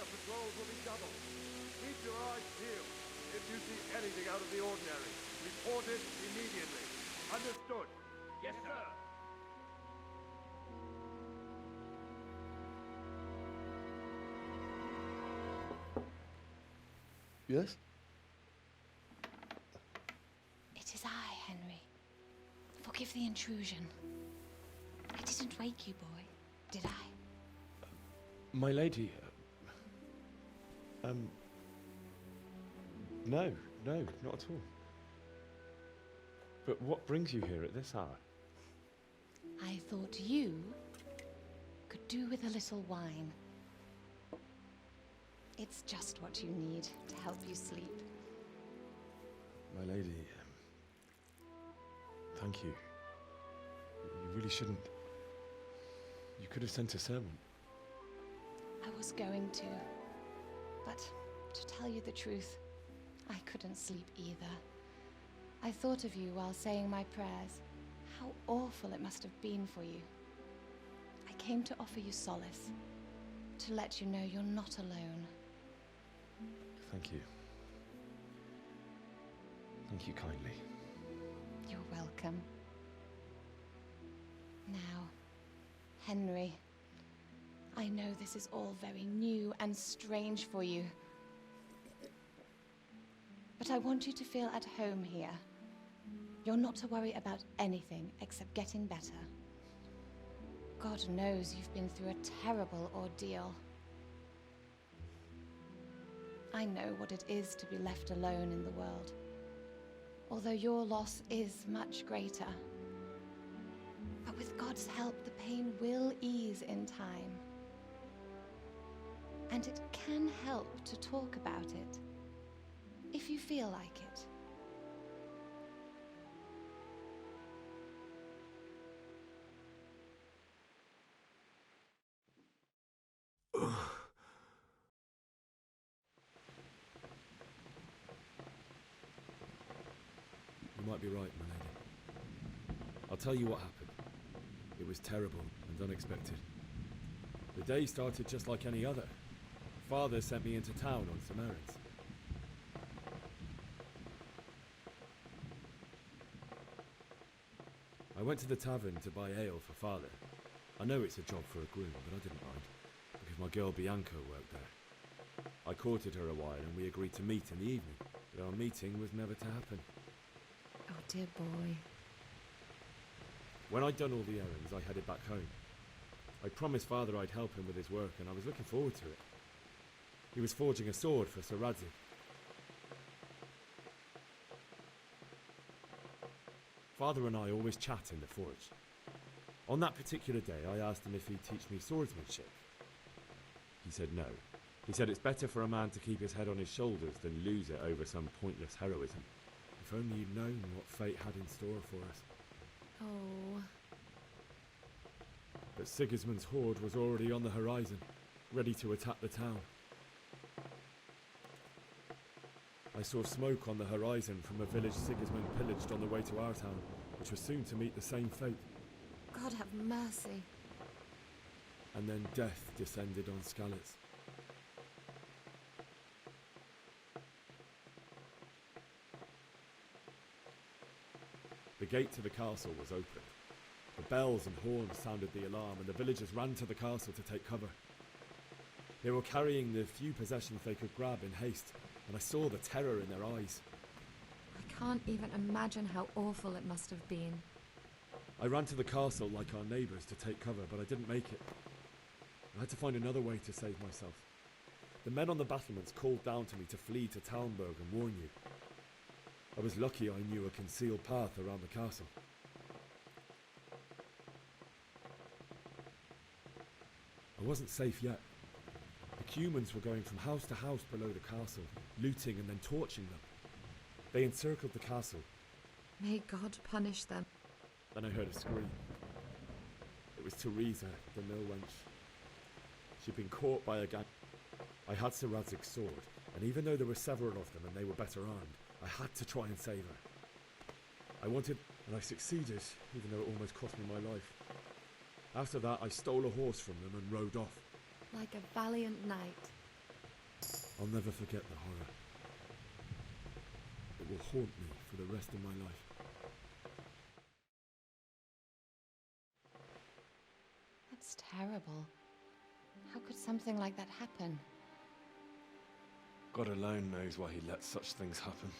the patrols will be doubled. Keep your eyes peeled. If you see anything out of the ordinary, report it immediately. Understood? Yes, sir. Yes? It is I, Henry. Forgive the intrusion. I didn't wake you, boy, did I? My lady... No, not at all. But what brings you here at this hour? I thought you could do with a little wine. It's just what you need to help you sleep. My lady, thank you. You really shouldn't. You could have sent a servant. I was going to, but to tell you the truth, I couldn't sleep either. I thought of you while saying my prayers. How awful it must have been for you. I came to offer you solace, to let you know you're not alone. Thank you. Thank you kindly. You're welcome. Now, Henry, I know this is all very new and strange for you, but I want you to feel at home here. You're not to worry about anything except getting better. God knows you've been through a terrible ordeal. I know what it is to be left alone in the world, although your loss is much greater. But with God's help, the pain will ease in time. And it can help to talk about it, if you feel like it. You might be right, my lady. I'll tell you what happened. It was terrible and unexpected. The day started just like any other. Father sent me into town on some errands. I went to the tavern to buy ale for Father. I know it's a job for a groom, but I didn't mind, because my girl Bianca worked there. I courted her a while and we agreed to meet in the evening, but our meeting was never to happen. Oh, dear boy. When I'd done all the errands, I headed back home. I promised Father I'd help him with his work, and I was looking forward to it. He was forging a sword for Sir Radzig. Father and I always chat in the forge. On that particular day, I asked him if he'd teach me swordsmanship. He said no. He said it's better for a man to keep his head on his shoulders than lose it over some pointless heroism. If only you'd known what fate had in store for us. Oh. But Sigismund's horde was already on the horizon, ready to attack the town. I saw smoke on the horizon from a village Sigismund pillaged on the way to our town, which was soon to meet the same fate. God have mercy. And then death descended on Skalitz. The gate to the castle was opened. The bells and horns sounded the alarm, and the villagers ran to the castle to take cover. They were carrying the few possessions they could grab in haste, and I saw the terror in their eyes. I can't even imagine how awful it must have been. I ran to the castle like our neighbours to take cover, but I didn't make it. I had to find another way to save myself. The men on the battlements called down to me to flee to Talmberg and warn you. I was lucky I knew a concealed path around the castle. I wasn't safe yet. The Cumans were going from house to house below the castle, looting and then torching them. They encircled the castle. May God punish them. Then I heard a scream. It was Teresa, the mill wench. She'd been caught by a gang. I had Sir Radzig's sword, and even though there were several of them and they were better armed, I had to try and save her. I wanted, and I succeeded, even though it almost cost me my life. After that, I stole a horse from them and rode off. Like a valiant knight. I'll never forget the horror. It will haunt me for the rest of my life. That's terrible. How could something like that happen? God alone knows why he lets such things happen.